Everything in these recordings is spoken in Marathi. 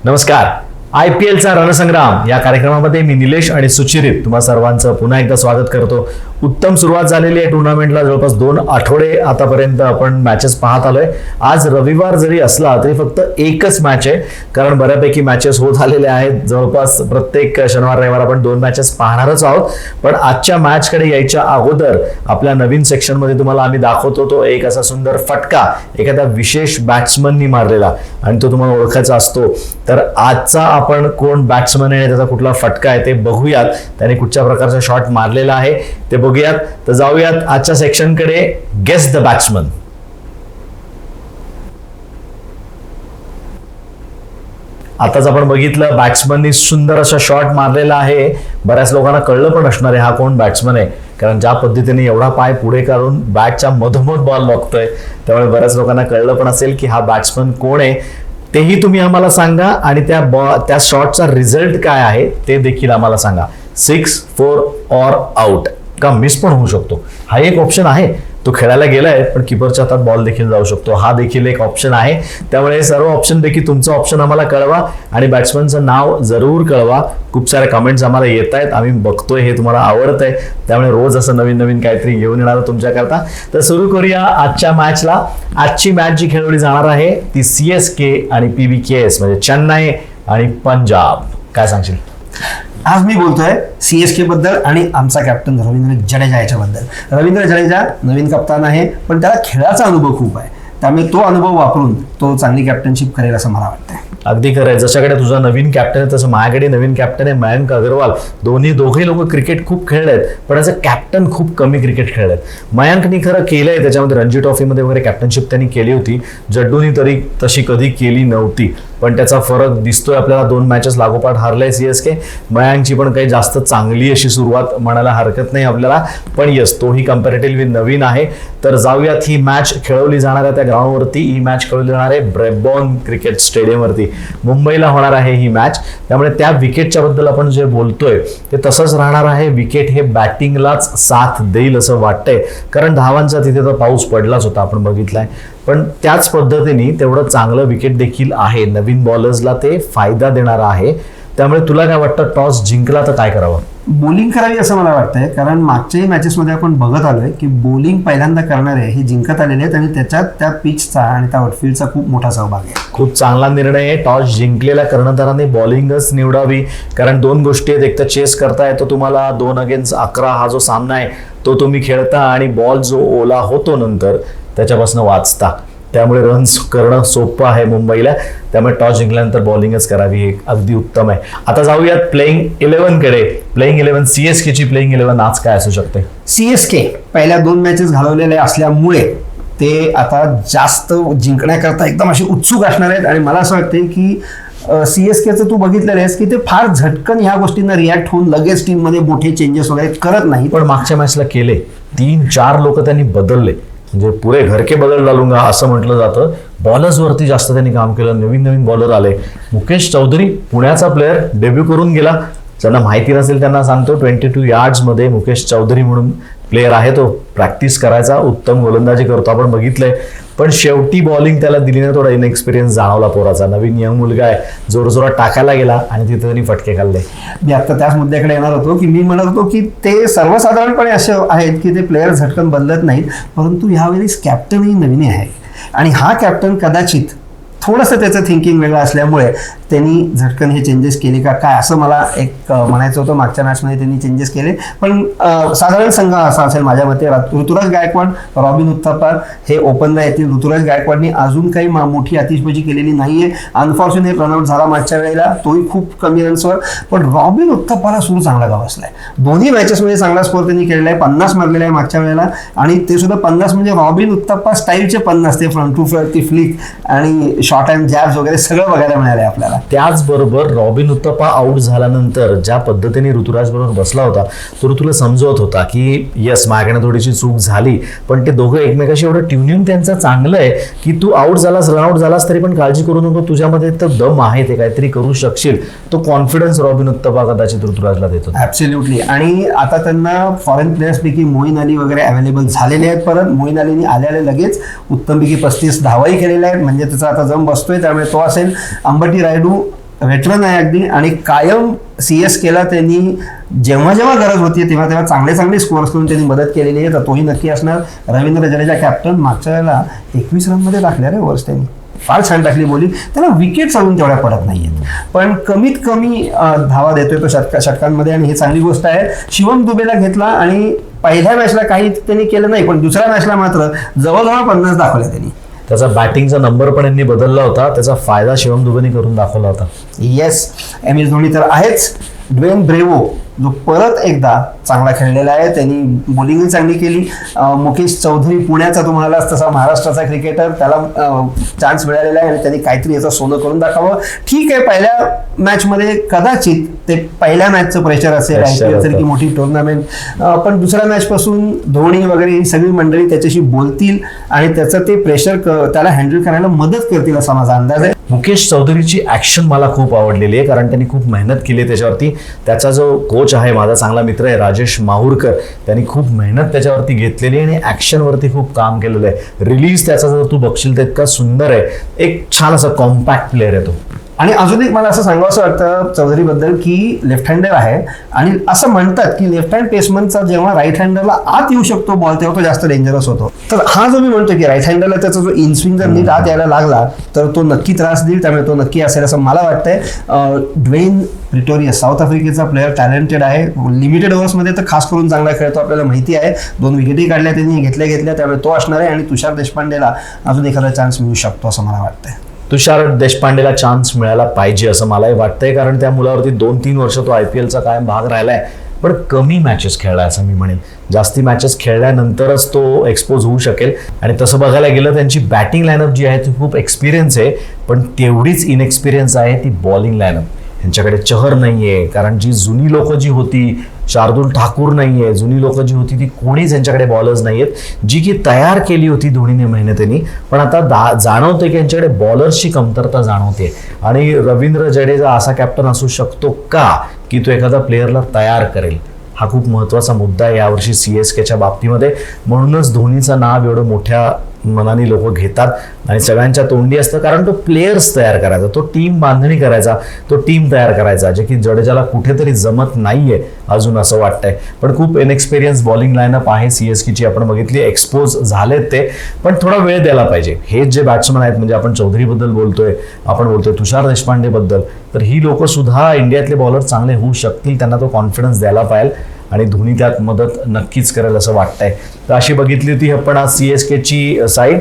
नमस्कार. IPLचा रणसंग्राम या कार्यक्रमामध्ये मी निलेश आणि सुचिरित तुम्हा सर्वांचं पुन्हा एकदा स्वागत करतो. उत्तम सुरुवात झालेली आहे टुर्नामेंटला. जवळपास 2 आठवडे आतापर्यंत आपण मॅचेस पाहत आलोय. आज रविवार जरी असला तरी फक्त एकच मॅच आहे, कारण बऱ्यापैकी मॅचेस होत आलेले आहेत. जवळपास प्रत्येक शनिवार रविवार आपण 2 मॅचेस पाहणारच आहोत. पण आजच्या मॅचकडे यायच्या अगोदर आपल्या नवीन सेक्शनमध्ये तुम्हाला आम्ही दाखवतो तो एक असा सुंदर फटका एखाद्या विशेष बॅट्समननी मारलेला, आणि तो तुम्हाला ओळखायचा असतो. तर आजचा आपण कोण बॅट्समन आहे, त्याचा कुठला फटका आहे ते बघूयात. त्याने कुठच्या प्रकारचा शॉट मारलेला आहे ते बघूयात. तर जाऊयात आजच्या सेक्शनकडे. Guess the batsman. आताच आपण बघितलं बॅट्समननी सुंदर असा शॉट मारलेला आहे. बऱ्याच लोकांना कळलं पण असणार आहे हा कोण बॅट्समन आहे, कारण ज्या पद्धतीने एवढा पाय पुढे काढून बॅटच्या मधोमध बॉल लागतोय, त्यामुळे बऱ्याच लोकांना कळलं पण असेल की हा बॅट्समन कोण आहे. तेही तुम्ही आम्हाला सांगा, आणि त्या शॉटचा रिझल्ट काय आहे ते देखील आम्हाला सांगा. 6, 4 और आउट का मिस पण होऊ शकतो, हा एक ऑप्शन आहे. तो खेळायला गेलाय पण किपरच्या हातात बॉल देखील जाऊ शकतो, हा देखील एक ऑप्शन आहे. त्यामुळे सर्व ऑप्शन पैकी तुमचं ऑप्शन आम्हाला कळवा, आणि बॅट्समनचं नाव जरूर कळवा. खूप सारे कमेंट्स आम्हाला येत आहेत, आम्ही बघतोय, हे तुम्हाला आवडतंय. त्यामुळे रोज असं नवीन नवीन काहीतरी घेऊन येणार तुमच्याकरता. तर सुरू करूया आजच्या मॅचला. आजची मॅच जी खेळवली जाणार आहे ती CSK आणि PBKS म्हणजे चेन्नई आणि पंजाब. काय सांगशील? आज मी बोलतोय CSK बद्दल आणि आमचा कॅप्टन रवींद्र जडेजा याच्याबद्दल. रवींद्र जडेजा नवीन कप्तान आहे, पण त्याला खेळाचा अनुभव खूप आहे. त्यामुळे तो अनुभव वापरून तो चांगली कॅप्टनशिप करेल असं मला वाटतंय. अगदी खरं आहे. जशाकडे तुझा नवीन कॅप्टन आहे तसं माझ्याकडे नवीन कॅप्टन आहे मयंक अग्रवाल. दोघे लोक क्रिकेट खूप खेळलेत, पण ॲज अ कॅप्टन खूप कमी क्रिकेट खेळलेत. मयंकनी खरं केलंय, त्याच्यामध्ये रणजी ट्रॉफीमध्ये वगैरे कॅप्टनशिप त्यांनी केली होती. जड्डूनी तरी तशी कधी केली नव्हती, पण त्याचा फरक दिसतोय आपल्याला. 2 मॅचेस लागोपाठ हारलंय CSK. मयंकची पण काही जास्त चांगली अशी सुरुवात म्हणायला हरकत नाही आपल्याला, पण यस, तोही कम्पॅरेटिव्हली नवीन आहे. तर जाऊयात, ही मॅच खेळवली जाणार आहे त्या ग्राउंडवरती. ही मॅच खेळवली जाणार आहे ब्रेबॉर्न क्रिकेट स्टेडियमवरती. मुंबईला होणार आहे ही मॅच. त्यामुळे त्या विकेटच्या बद्दल आपण जे बोलतोय ते तसंच राहणार आहे. विकेट हे बॅटिंगलाच साथ देईल असं वाटतंय, कारण धावांचा तिथे तर पाऊस पडलाच होता, आपण बघितलाय. पण त्याच पद्धतीने तेवढं चांगलं विकेट देखील आहे. नवीन बॉलर्सला ते फायदा देणारा आहे. त्यामुळे तुला काय वाटतं, टॉस जिंकला तर काय करावं? बॉलिंग करावी असं मला वाटतंय, कारण मागच्याही मॅचेसमध्ये आपण बघत आलोय की बॉलिंग पहिल्यांदा करणारे हे जिंकत आलेले आहेत, आणि त्याच्यात त्या पिचचा आणि त्या आउटफील्डचा खूप मोठा सहभाग आहे. खूप चांगला निर्णय आहे. टॉस जिंकलेल्या कर्णधाराने बॉलिंगच निवडावी, कारण 2 गोष्टी आहेत. एक तर चेस करता येतो तुम्हाला, 2 अगेन्स्ट 11 हा जो सामना आहे तो तुम्ही खेळता, आणि बॉल जो ओला होतो नंतर त्याच्यापासून वाचता. त्यामुळे रन्स करणं सोपं आहे मुंबईला. त्यामुळे टॉस जिंकल्यानंतर बॉलिंगच करावी, हे अगदी उत्तम आहे. आता जाऊयात प्लेइंग 11 कडे. प्लेइंग 11 CSK ची प्लेइंग 11 आज काय असू शकते? CSK पहिल्या 2 मॅचेस घालवलेल्या असल्यामुळे ते आता जास्त जिंकण्याकरता एकदम असे उत्सुक असणार आहेत. आणि मला असं वाटतंय की CSKचं तू बघितलेलं आहेस की ते फार झटकन ह्या गोष्टींना रिॲक्ट होऊन लगेच टीममध्ये मोठे चेंजेस वगैरे करत नाही. पण मागच्या मॅचला केले. 3-4 लोक त्यांनी बदलले, म्हणजे पुरे घर के बदल डालूंगा असं म्हटलं जातं. बॉलर्सवरती जास्त त्यांनी काम केलं. नवीन बॉलर आले. मुकेश चौधरी पुण्याचा प्लेअर डेब्यू करून गेला. ज्यांना माहिती नसेल त्यांना सांगतो, 22 यार्ड्समध्ये मुकेश चौधरी म्हणून प्लेअर आहे. तो प्रॅक्टिस करायचा, उत्तम गोलंदाजी करतो, आपण बघितलंय. पण शेवटी बॉलिंग त्याला दिली नाही. थोडा इनएक्सपिरियन्स जाणवला पोराचा. नवीन यंग मुलगा आहे, जोरजोरात टाकायला गेला आणि तिथे त्यांनी फटके खाल्ले. मी आता त्याच मुद्द्याकडे येणार होतो की मी म्हणत होतो की ते सर्वसाधारणपणे असे आहेत की ते प्लेयर झटकन बदलत नाहीत, परंतु ह्यावेळेस कॅप्टनही नवीन आहे. आणि हा कॅप्टन कदाचित थोडंसं त्याचं थिंकिंग वेगळं असल्यामुळे त्यांनी झटकन हे चेंजेस केले का काय असं मला एक म्हणायचं होतं. मागच्या मॅचमध्ये त्यांनी चेंजेस केले, पण साधारण संघ असा असेल माझ्या मते. ऋतुराज गायकवाड, रॉबिन उत्थप्पा हे ओपनला येतील. ऋतुराज गायकवाडनी अजून काही मोठी आतिषबाजी केलेली नाहीये. अनफॉर्च्युनेट रनआउट झाला मागच्या वेळेला, तोही खूप कमी रन्सवर. पण रॉबिन उत्थप्पाला सुरू चांगला गाव असलाय. 2 मॅचेसमध्ये चांगला स्कोर त्यांनी केलेला आहे. 50 मारलेला आहे मागच्या वेळेला, आणि ते सुद्धा 50 म्हणजे रॉबिन उत्थप्पा स्टाईलचे 50. ते फ्रंट टू फ्रंट ती फ्लिक आणि शॉर्ट अँड जॅब्स वगैरे सगळं बघायला मिळालंय आपल्याला. त्याचबरोबर रॉबिन उत्तपा आउट झाल्यानंतर ज्या पद्धतीने ऋतुराज बरोबर बसला होता तो ऋतूला समजवत होता की येस माझ्याकडे थोडीशी चूक झाली, पण ते दोघं एकमेकाशी एवढं ट्युनिंग त्यांचं चांगलं आहे की तू आउट झालास रनआउट झालास तरी पण काळजी करू नको, तुझ्यामध्ये तर दम आहे, ते काहीतरी करू शकशील. तो कॉन्फिडन्स रॉबिन उत्तपा कदाचित ऋतुराजला देत होता. ऍब्सोल्युटली. आणि आता त्यांना फॉरेन प्लेयर्सपैकी मोईन अली वगैरे अवेलेबल झालेले आहेत. परत मोईन अलीने आल्याने लगेच उत्तमपैकी 35 धावाही केलेल्या आहेत, म्हणजे त्याचा आता जम बसतोय. त्यामुळे तो असेल. अंबटी रायडू वेटरन आहे अगदी आणि कायम CSKला त्यांनी जेव्हा जेव्हा गरज होती तेव्हा तेव्हा चांगले चांगले स्कोअर्स करून त्यांनी मदत केलेली आहे. तर तोही नक्की असणार. रवींद्र जडेजा कॅप्टन मागच्या वेळेला 21 रनमध्ये टाकल्या रे ओव्हर्स त्यांनी, फार छान टाकली बॉलिंग. त्याला विकेट्स अजून तेवढ्या पडत नाहीयेत, पण कमीत कमी धावा देतोय तो षटकांमध्ये आणि ही चांगली गोष्ट आहे. शिवम दुबेला घेतला आणि पहिल्या मॅचला काही त्यांनी केलं नाही, पण दुसऱ्या मॅचला मात्र जवळजवळ 50 दाखवल्या त्यांनी. त्याचा बॅटिंगचा नंबर पण यांनी बदलला होता, त्याचा फायदा शिवम दुबेने करून दाखवला होता. येस, MS धोनी तर आहेच. ड्वेन ब्रेवो जो परत एकदा चांगला खेळलेला आहे, त्यांनी बॉलिंगही चांगली केली. मुकेश चौधरी पुण्याचा तो म्हणालास तसा महाराष्ट्राचा क्रिकेटर, त्याला चान्स मिळालेला आहे आणि त्यांनी काहीतरी याचं सोनं करून दाखवावं. ठीक आहे, पहिल्या मॅचमध्ये कदाचित ते पहिल्या मॅचचं प्रेशर असेल, IPL सारखी मोठी टुर्नामेंट, पण दुसऱ्या मॅचपासून धोनी वगैरे ही सगळी मंडळी त्याच्याशी बोलतील आणि त्याचं ते प्रेशर त्याला हँडल करायला मदत करतील असा माझा अंदाज आहे. मुकेश चौधरीची ऍक्शन मला खूप आवडलेली आहे, कारण त्यांनी खूप मेहनत केली त्याच्यावरती. त्याचा जो कोच आहे, माझा चांगला मित्र आहे राजेश माहूरकर, त्यांनी खूप मेहनत त्याच्यावरती घेतलेली आहे आणि ऍक्शनवरती खूप काम केलेलं आहे. रिलीज त्याचा जर तू बघशील तर इतका सुंदर आहे, एक छान असा कॉम्पॅक्ट प्लेअर आहे तो. आणि अजून एक मला असं सांगावंसं वाटतं चौधरीबद्दल की लेफ्ट हँडर आहे आणि असं म्हणतात की लेफ्ट हँड पेसमनचा जेव्हा राईट हँडरला आत येऊ शकतो बॉल तेव्हा तो जास्त डेंजरस होतो. तर हा जो मी म्हणतो की राईट हँडरला त्याचा जो इनस्विंग जर नीट आत यायला लागला तर तो नक्की त्रास देईल, त्यामुळे तो नक्की असेल असं मला वाटतंय. ड्वेन प्रिटोरियस साऊथ आफ्रिकेचा प्लेअर, टॅलेंटेड आहे. लिमिटेड ओव्हर्समध्ये तर खास करून चांगला खेळतो, आपल्याला माहिती आहे. 2 विकेटही काढल्या त्यांनी घेतल्या, त्यामुळे तो असणार आहे. आणि तुषार देशपांडेला अजून एखादा चान्स मिळू शकतो असं मला वाटतंय. तुषार देशपांडेला चान्स मिळायला पाहिजे असं मलाही वाटतंय, कारण त्या मुलावरती 2-3 वर्ष तो IPLचा कायम भाग राहिलाय, पण कमी मॅचेस खेळलाय असं मी म्हणेन. जास्ती मॅचेस खेळल्यानंतरच तो एक्सपोज होऊ शकेल. आणि तसं बघायला गेलं त्यांची बॅटिंग लाईनअप जी आहे ती खूप एक्सपिरियन्स आहे, पण तेवढीच इनएक्सपिरियन्स आहे ती बॉलिंग लाईनअप. यांच्याकडे चहर नाहीये, कारण जी जुनी लोक जी होती, शार्दुल ठाकूर नाहीये, जुनी लोक जी होती ती कोणीच यांच्याकडे बॉलर्स नाहीयेत, जी की तयार केली होती धोनीने मेहनतीने. पण आता जाणवते की यांच्याकडे बॉलर्सची कमतरता जाणवते. आणि रवींद्र जडेजा असा कॅप्टन असू शकतो का की तो एखादा प्लेअरला तयार करेल, हा खूप महत्त्वाचा मुद्दा आहे यावर्षी CSKच्या बाबतीमध्ये. म्हणूनच धोनीचं नाव एवढं मोठ्या मनाने लोक घेतात आणि सगळ्यांच्या तोंडी असतं, कारण तो प्लेयर्स तयार करायचा, तो टीम बांधणी करायचा, तो टीम तयार करायचा, जे की जडेजाला कुठेतरी जमत नाहीये अजून असं वाटतंय. पण खूप इनएक्सपिरियन्स बॉलिंग लाईनअप आहे CSKची, आपण बघितली, एक्सपोज झालेत ते, पण थोडा वेळ द्यायला पाहिजे. हे जे बॅट्समन आहेत, म्हणजे आपण चौधरीबद्दल बोलतोय, आपण बोलतोय तुषार देशपांडेबद्दल, तर ही लोक सुद्धा इंडियातले बॉलर चांगले होऊ शकतील, त्यांना तो कॉन्फिडन्स द्यायला पाहिजे आणि धोनी त्यात मदत नक्कीच करेल असं वाटतंय. तर अशी बघितली होती आपण आज CSKची साईड.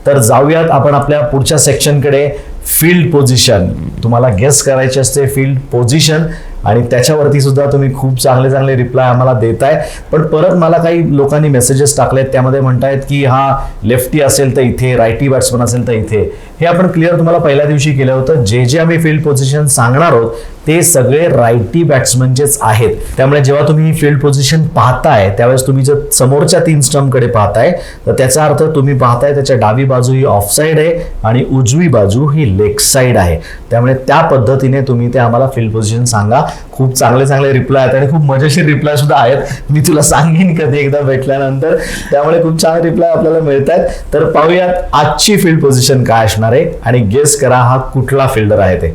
तर जाऊयात आपण आपल्या पुढच्या सेक्शनकडे. फील्ड पोझिशन, तुम्हाला गेस करायची असते फील्ड पोझिशन, आणि त्याच्यावरती सुद्धा तुम्ही खूप चांगले चांगले रिप्लाय आम्हाला देताय. पण परत मला काही लोकांनी मेसेजेस टाकलेत, त्यामध्ये म्हणतायत की हा लेफ्टी असेल तर इथे, रायटी बॅट्समन असेल तर इथे. हे आपण क्लिअर तुम्हाला पहिल्या दिवशी केलं होतं. जे आम्ही फील्ड पोझिशन सांगणार आहोत ते सगळे रायटी बॅट्समनचेच आहेत. त्यामुळे जेव्हा तुम्ही फील्ड पोझिशन पाहताय त्यावेळेस तुम्ही जर समोरच्या 3 स्टंपकडे पाहताय तर त्याचा अर्थ तुम्ही पाहताय त्याच्या डावी बाजू ही ऑफ साईड आहे आणि उजवी बाजू ही लेग साईड आहे. त्यामुळे त्या पद्धतीने तुम्ही ते आम्हाला फील्ड पोझिशन सांगा. खूप चांगले चांगले रिप्लाय आहेत आणि खूप मजेशीर रिप्लाय सुद्धा आहेत, मी तुला सांगेन कधी एकदा भेटल्यानंतर. त्यामुळे खूप छान रिप्लाय आपल्याला मिळत आहेत. तर पाहूयात आजची फील्ड पोझिशन काय असणार आहे आणि गेस करा हा कुठला फिल्डर आहे ते.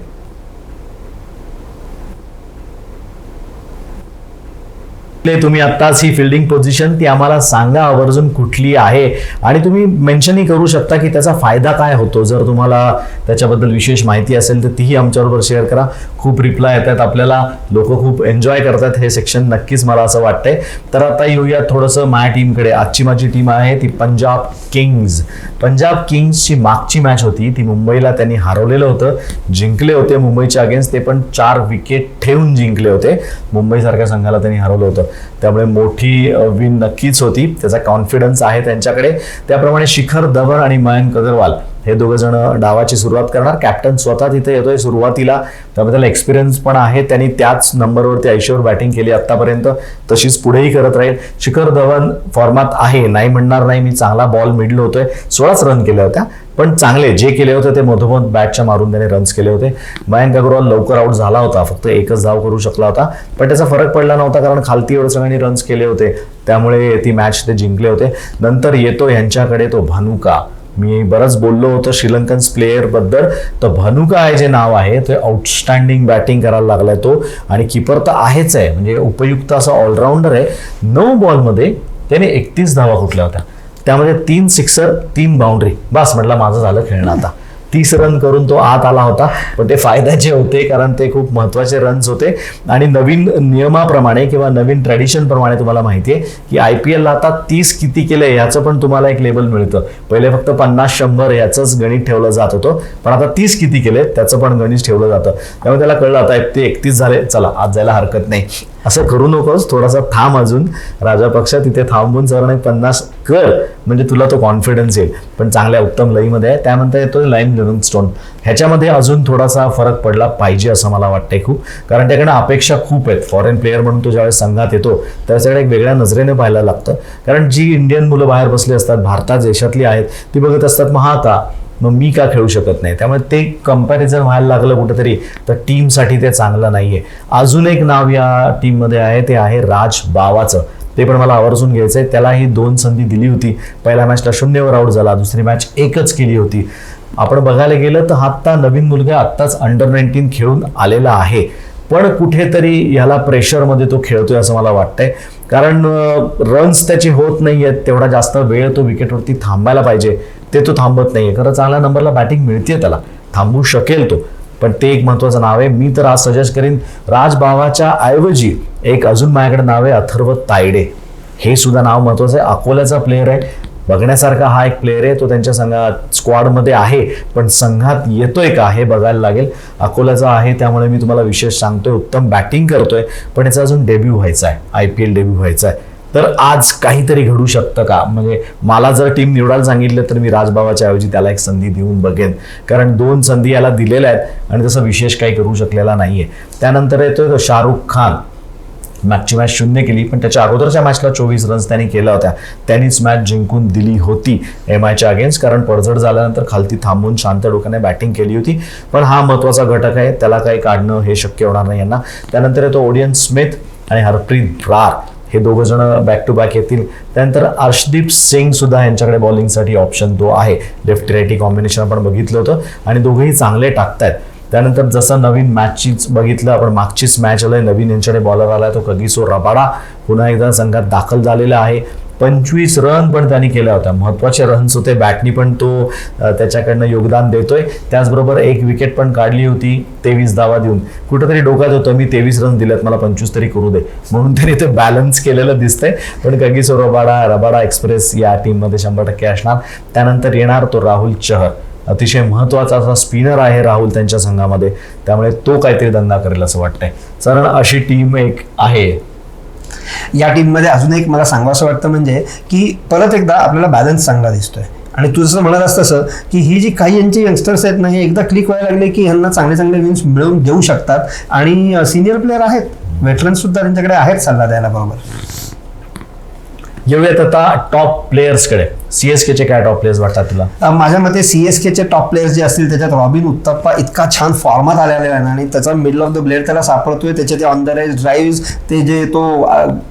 तुम्ही आत्ताच ही फिल्डिंग पोझिशन ती आम्हाला सांगा आवर्जून कुठली आहे, आणि तुम्ही मेन्शनही करू शकता की त्याचा फायदा काय होतो. जर तुम्हाला त्याच्याबद्दल विशेष माहिती असेल तर तीही आमच्याबरोबर शेअर करा. खूप रिप्लाय येतात आपल्याला, लोक खूप एन्जॉय करतात हे सेक्शन, नक्कीच मला असं वाटतंय. तर आता येऊया थोडंसं माझ्या टीमकडे. आजची माझी टीम आहे ती पंजाब किंग्ज. पंजाब किंग्सची मागची मॅच होती ती मुंबईला त्यांनी हरवलेलं होतं, जिंकले होते मुंबईच्या अगेन्स्ट, ते पण 4 विकेट ठेवून जिंकले होते. मुंबईसारख्या संघाला त्यांनी हरवलं होतं, त्यामुळे मोठी विन नक्कीच होती. त्याचा कॉन्फिडन्स आहे त्यांच्याकडे. त्याप्रमाणे शिखर धवन आणि मयंक अग्रवाल हे दोघं जण डावाची सुरुवात करणार. कॅप्टन स्वतः तिथे येतोय सुरुवातीला, त्यामुळे त्याला एक्सपिरियन्स पण आहे. त्यांनी त्याच नंबरवरती ऐशीवर बॅटिंग केली आतापर्यंत, तशीच पुढेही करत राहील. शिखर धवन फॉर्मात आहे, नाही म्हणणार नाही मी, चांगला बॉल मिडल होतोय. 16च रन केल्या होत्या, पण चांगले जे केले होते ते मधोमध बॅटच्या मारून त्याने रन्स केले होते. मयंक अग्रवाल लवकर आउट झाला होता, फक्त एकच धाव करू शकला होता, पण त्याचा फरक पडला नव्हता कारण खालती एवढं सगळ्यांनी रन्स केले होते, त्यामुळे ती मॅच ते जिंकले होते. नंतर येतो यांच्याकडे तो भानुका. मी बरंच बोललो होतं श्रीलंकन प्लेयर बद्दल, तर भानुका आहे जे नाव आहे ते आउटस्टँडिंग बॅटिंग करायला लागलाय तो, आणि किपर तर आहेच आहे, म्हणजे उपयुक्त असा ऑलराऊंडर आहे. 9 बॉलमध्ये त्याने 31 धावा कुठल्या होत्या, त्यामध्ये 3 सिक्सर 3 बाउंड्री. बस म्हटलं माझं झालं खेळणं आता. 30 रन करून तो आत आला होता, पण ते फायद्याचे होते कारण ते खूप महत्वाचे रन्स होते. आणि नवीन नियमाप्रमाणे किंवा नवीन ट्रेडिशन प्रमाणे तुम्हाला माहिती आहे की IPL ला आता 30 किती केले याचं पण तुम्हाला एक लेबल मिळतं. पहिले फक्त 50-100 याचंच गणित ठेवलं जात होतं, पण आता 30 किती केले त्याचं पण गणित ठेवलं जातं. त्यामुळे त्याला कळलं आता ते 31 झाले, चला आज जायला हरकत नाही. असं करू नकोस, थोडासा थांब अजून. राजापक्ष तिथे थांबून जर 50 कर म्हणजे तुला तो कॉन्फिडन्स येईल. पण चांगल्या उत्तम लईमध्ये आहे. त्यानंतर येतो लाईन लिव्हिंगस्टोन. ह्याच्यामध्ये अजून थोडासा फरक पडला पाहिजे असं मला वाटतंय खूप, कारण त्याकडे अपेक्षा खूप आहेत. फॉरेन प्लेअर म्हणून तो ज्यावेळेस संघात येतो त्याच्याकडे एक वेगळ्या नजरेने पाहायला लागतं, कारण जी इंडियन मुलं बाहेर बसली असतात, भारतात देशातली आहेत, ती बघत असतात मग हा का, मग मी का खेळू शकत नाही. त्यामुळे ते कंपॅरिझन व्हायला लागलं कुठेतरी, तर टीमसाठी ते चांगलं नाहीये. अजून एक नाव या टीममध्ये आहे, ते आहे राज बावाचं. ते पण मला आवर्जून घ्यायचंय. त्यालाही 2 संधी दिली होती. पहिल्या मॅचला 0वर आउट झाला, दुसरी मॅच 1च केली होती. आपण बघायला गेलं तर आत्ता नवीन मुलगा आत्ताच अंडर-19 खेळून आलेला आहे, पण कुठेतरी याला प्रेशरमध्ये तो खेळतोय असं मला वाटतंय, कारण रन्स त्याचे होत नाहीयेत. तेवढा जास्त वेळ तो विकेटवरती थांबायला पाहिजे, ते तो थांबत नाहीये. खरं चांगल्या नंबरला बॅटिंग मिळते त्याला, थांबू शकेल तो, पण ते एक महत्वाचं नाव आहे. मी तर आज सजेस्ट करीन राज बावाच्या ऐवजी एक अजून माझ्याकडे नाव आहे अथर्व तायडे. हे सुद्धा नाव महत्वाचं आहे. अकोल्याचा प्लेअर आहे, बघण्यासारखा हा एक प्लेअर आहे. तो त्यांच्या संघात स्क्वॉडमध्ये आहे, पण संघात येतोय का हे बघायला लागेल. अकोल्याचा आहे त्यामुळे मी तुम्हाला विशेष सांगतोय. उत्तम बॅटिंग करतोय, पण याचा अजून डेब्यू व्हायचा आहे, IPL डेब्यू व्हायचा आहे. तर आज काहीतरी घडू शकतं का, म्हणजे मला जर टीम निवडायला सांगितलं तर मी राजबावाच्या ऐवजी त्याला एक संधी देऊन बघेन, कारण 2 संधी याला दिलेल्या आहेत आणि तसं विशेष काही करू शकलेला नाहीये. त्यानंतर येतोय शाहरुख खान. मागची मॅच 0 केली, पण त्याच्या अगोदरच्या मॅचला 24 रन्स त्यांनी केल्या होत्या. त्यांनीच मॅच जिंकून दिली होती MIच्या अगेन्स्ट, कारण पडझड झाल्यानंतर खालती थांबून शांत डोक्याने बॅटिंग केली होती. पण हा महत्वाचा घटक आहे, त्याला काही काढणं हे शक्य होणार नाही यांना. त्यानंतर येतो ओडियन स्मिथ आणि हरप्रीत ब्रार. हे दोघं जण बॅक टू बॅक येतील. त्यानंतर अर्शदीप सिंग सुद्धा यांच्याकडे बॉलिंगसाठी ऑप्शन तो आहे. लेफ्टी राईटी कॉम्बिनेशन आपण बघितलं होतं आणि दोघेही चांगले टाकतायत. त्यानंतर जसं नवीन मॅचचीच बघितलं आपण, मागचीच मॅच आलाय, नवीन यांच्याकडे बॉलर आलाय तो कगिसो रबाडा, पुन्हा एकदा संघात दाखल झालेला आहे. 25 रन पण त्यांनी केल्या होत्या, महत्वाचे रन्स होते. बॅटनी पण तो त्याच्याकडनं योगदान देतोय. त्याचबरोबर 1 विकेट पण काढली होती 23 धावा देऊन. कुठंतरी डोक्यात होतं मी 23 रन दिलेत, मला 25 तरी करू दे, म्हणून त्यांनी ते बॅलन्स केलेलं दिसतंय. पण कगिसो रबाडा एक्सप्रेस या टीममध्ये 100% असणार. त्यानंतर येणार तो राहुल चहर. अतिशय महत्वाचा असा स्पिनर आहे राहुल त्यांच्या संघामध्ये, त्यामुळे तो काहीतरी धंदा करेल असं वाटतंय. कारण अशी टीम एक आहे. या टीममध्ये अजून एक मला सांगावं वाटतं म्हणजे की परत एकदा आपल्याला बॅलन्स चांगला दिसतोय. आणि तू जसं म्हणत असतं की ही जी काही यांची यंगस्टर्स आहेत ना, हे एकदा क्लिक व्हायला लागले की यांना चांगले चांगले विन्स मिळवून देऊ शकतात. आणि सिनियर प्लेअर आहेत, वेटरन्स सुद्धा त्यांच्याकडे आहेत सल्ला द्यायला बरोबर. येऊयात आता टॉप प्लेयर्सकडे. CSKचे काय टॉप प्लेयर्स वाटतात तुला? माझ्या मते CSKचे टॉप प्लेयर्स जे असतील त्याच्यात रॉबिन उत्तप्पा इतका छान फॉर्मात आलेला आहे आणि त्याचा मिडल ऑफ द ब्लेड त्याला सापडतोय. त्याचे ते ऑन द राईज ड्राईव्ह, ते जे तो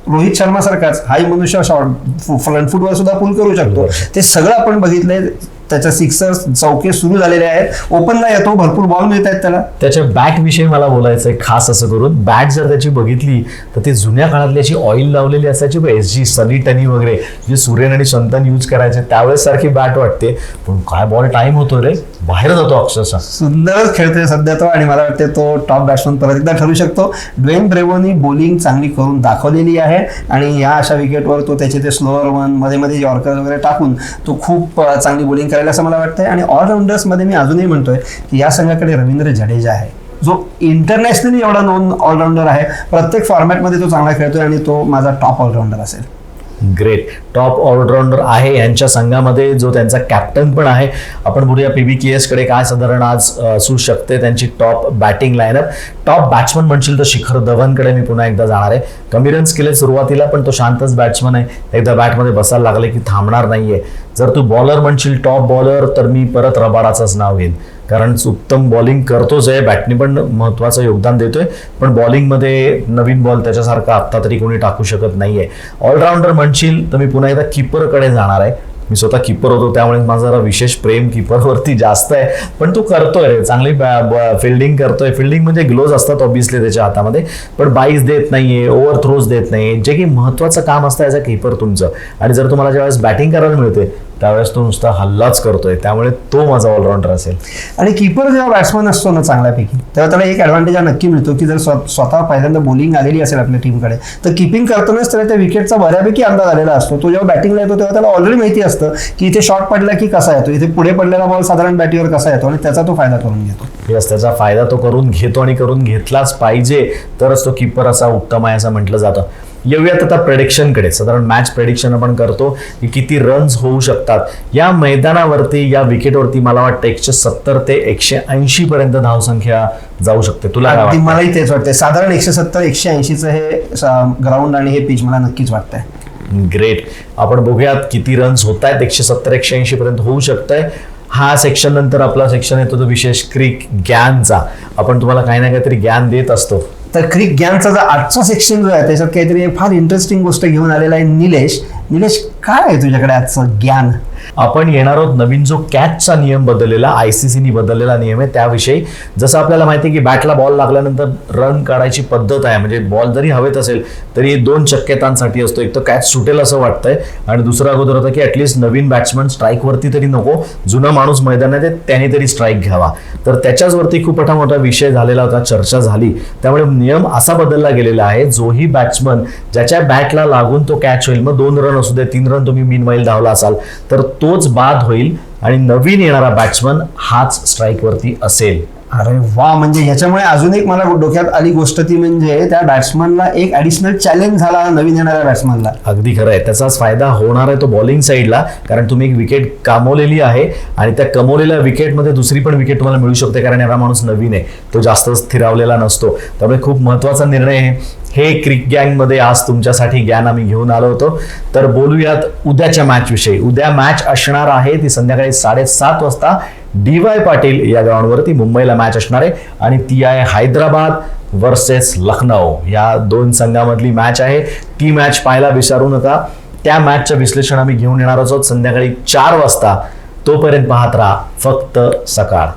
रोहित शर्मा सारखाच हाही मनुष्य फ्रंट फुटवर सुद्धा पुल करू शकतो, ते सगळं आपण बघितलंय. त्याच्या सिक्सर्स चौके सुरू झालेले आहेत, ओपनला येतो, भरपूर बॉल मिळत आहेत त्याला. त्याच्या बॅट विषयी मला बोलायचंय खास असं करून. बॅट जर त्याची बघितली तर ती जुन्या काळातली अशी ऑइल लावलेली असायची SG सनी टनी वगैरे, जे सुरेन आणि संतन यूज करायचे त्यावेळेस सारखी बॅट वाटते. पण काय बॉल टाइम होतो रे, बाहेर जातो अक्षरशः. सुंदरच खेळतोय सध्या तो, आणि मला वाटते तो टॉप बॅट्समन परत एकदा ठरू शकतो. ड्वेन ब्रेवोनी बॉलिंग चांगली करून दाखवलेली आहे आणि या अशा विकेटवर तो त्याचे ते स्लोअर वन मध्ये मध्ये यॉर्कर वगैरे टाकून तो खूप चांगली बॉलिंग करायला असं मला वाटतंय. आणि ऑलराऊंडर्समध्ये मी अजूनही म्हणतोय की या संघाकडे रवींद्र जडेजा आहे, जो इंटरनॅशनली एवढा नोन ऑलराऊंडर आहे. प्रत्येक फॉर्मॅटमध्ये तो चांगला खेळतोय आणि तो माझा टॉप ऑलराऊंडर असेल. ग्रेट. टॉप ऑलराऊंडर आहे यांच्या संघामध्ये, जो त्यांचा कॅप्टन पण आहे. आपण बोलूया PBKS कडे काय साधारण आज असू शकते त्यांची top batting line-up. Top batsman म्हणशील तर शिखर धवनकडे मी पुन्हा एकदा जाणार आहे. कमी रन्स केले सुरुवातीला, पण तो शांतच बॅट्समन आहे. एकदा बॅटमध्ये बसायला लागले की थांबणार नाहीये. जर तू बॉलर म्हणशील टॉप बॉलर, तर मी परत रबाडाचंच नाव घेईन, कारण उत्तम बॉलिंग करतोच आहे, बॅटने पण महत्वाचं योगदान देतोय, पण बॉलिंगमध्ये नवीन बॉल त्याच्यासारखा आत्ता तरी कोणी टाकू शकत नाहीये. ऑलराऊंडर म्हणशील तर मी पुन्हा एकदा कीपरकडे जाणार आहे. मी स्वतः कीपर होतो, त्यामुळे माझं जरा विशेष प्रेम कीपरवरती जास्त आहे. पण तो करतोय रे, चांगली फिल्डिंग करतोय. फिल्डिंग म्हणजे ग्लोव्ज असतात ऑब्व्हियसली त्याच्या हातामध्ये, पण बाईस देत नाहीये, ओव्हर थ्रोज देत नाहीये, जे की महत्वाचं काम असतं ॲज अ कीपर तुमचं. आणि जर तुम्हाला ज्यावेळेस बॅटिंग करायला मिळते त्यावेळेस तो नुसता हल्लाच करतोय, त्यामुळे तो माझा ऑलराऊंडर असेल. आणि कीपर जेव्हा बॅट्समन असतो ना चांगल्यापैकी, तेव्हा त्याला एक ॲडव्हान्टेज हा नक्की मिळतो की जर स्वतः पहिल्यांदा बॉलिंग आलेली असेल आपल्या टीमकडे, तर किपिंग करतानाच त्याला त्या विकेटचा बऱ्यापैकी अंदाज आलेला असतो. तो जेव्हा बॅटिंगला येतो तेव्हा त्याला ऑलरेडी माहिती असतं की इथे शॉट पडला की कसा येतो, इथे पुढे पडलेला बॉल साधारण बॅटीवर कसा येतो, आणि त्याचा तो फायदा करून घेतो. यस, त्याचा फायदा तो करून घेतो आणि करून घेतलाच पाहिजे, तरच तो कीपर असा उत्तम आहे असं म्हटलं जातं. येऊयात आता प्रेडिक्शनकडे. साधारण मॅच प्रेडिक्शन आपण करतो की किती रन्स होऊ शकतात या मैदानावरती, या विकेटवरती. मला वाटतं 170 ते 180 पर्यंत धावसंख्या जाऊ शकते. तुला काय वाटतं? मलाही तेच वाटतंय. साधारण 170-180चं हे ग्राउंड आणि हे पिच मला नक्कीच वाटतंय. ग्रेट. आपण बघूयात किती रन्स होत आहेत. 170-180 पर्यंत होऊ शकतंय. हा सेक्शन नंतर आपला सेक्शन येतो तो विशेष क्रिक ज्ञानचा. आपण तुम्हाला काही ना काहीतरी ज्ञान देत असतो. तर क्रिक ज्ञानचा जो आजचा सेक्शन जो आहे त्याच्यात काहीतरी एक फार इंटरेस्टिंग गोष्ट घेऊन आलेला आहे निलेश. काय आहे तुझ्याकडे आजचं ज्ञान? आपण येणार आहोत नवीन जो कॅचचा नियम बदललेला, ICCने बदललेला नियम आहे त्याविषयी. जसं आपल्याला माहिती आहे की बॅटला बॉल लागल्यानंतर रन काढायची पद्धत आहे, म्हणजे बॉल जरी हवेत असेल तरी 2 शक्यतांसाठी असतो. एक तर कॅच सुटेल असं वाटतंय, आणि दुसरा अगोदर होतं की ॲटलिस्ट नवीन बॅट्समन स्ट्राईकवरती तरी नको, जुना माणूस मैदानात आहे त्याने तरी स्ट्राईक घ्यावा. तर त्याच्याचवरती खूप मोठा विषय झालेला होता, चर्चा झाली. त्यामुळे नियम असा बदलला गेलेला आहे, जोही बॅट्समन ज्याच्या बॅटला लागून तो कॅच होईल, मग 2 रन असू दे, 3 रन तुम्ही मीनवाईल धावला असाल तर तोच बाद होईल, आणि नवीन येणारा बॅट्समन हाच स्ट्राईकवरती असेल. अरे वा, म्हणजे ह्याच्यामुळे अजून एक मला डोक्यात आली गोष्ट, ती म्हणजे त्या बॅट्समनला एक ॲडिशनल चॅलेंज झाला नवीन येणाऱ्या बॅट्समनला. अगदी खरं आहे. त्याचाच फायदा होणार आहे तो बॉलिंग साईडला, कारण तुम्ही एक विकेट कमवलेली आहे, आणि त्या कमवलेल्या विकेटमध्ये दुसरी पण विकेट तुम्हाला मिळू शकते, कारण याला माणूस नवीन आहे, तो जास्त स्थिरावलेला नसतो. त्यामुळे खूप महत्वाचा निर्णय आहे. हे क्रिक गँगमध्ये आज तुमच्यासाठी ज्ञान आम्ही घेऊन आलो होतो. तर बोलूयात उद्याच्या मॅच विषयी. उद्या मॅच असणार आहे ती संध्याकाळी 7:30 वाजता DY पाटील या ग्राउंडवरती मुंबईला मॅच असणार आहे, आणि ती आहे हैदराबाद वर्सेस लखनौ. या 2 संघामधली मॅच आहे. ती मॅच पाहायला विसरू नका. त्या मॅचचं विश्लेषण आम्ही घेऊन येणार आहोत संध्याकाळी 4 वाजता. तोपर्यंत पाहत राहा फक्त सकाळ.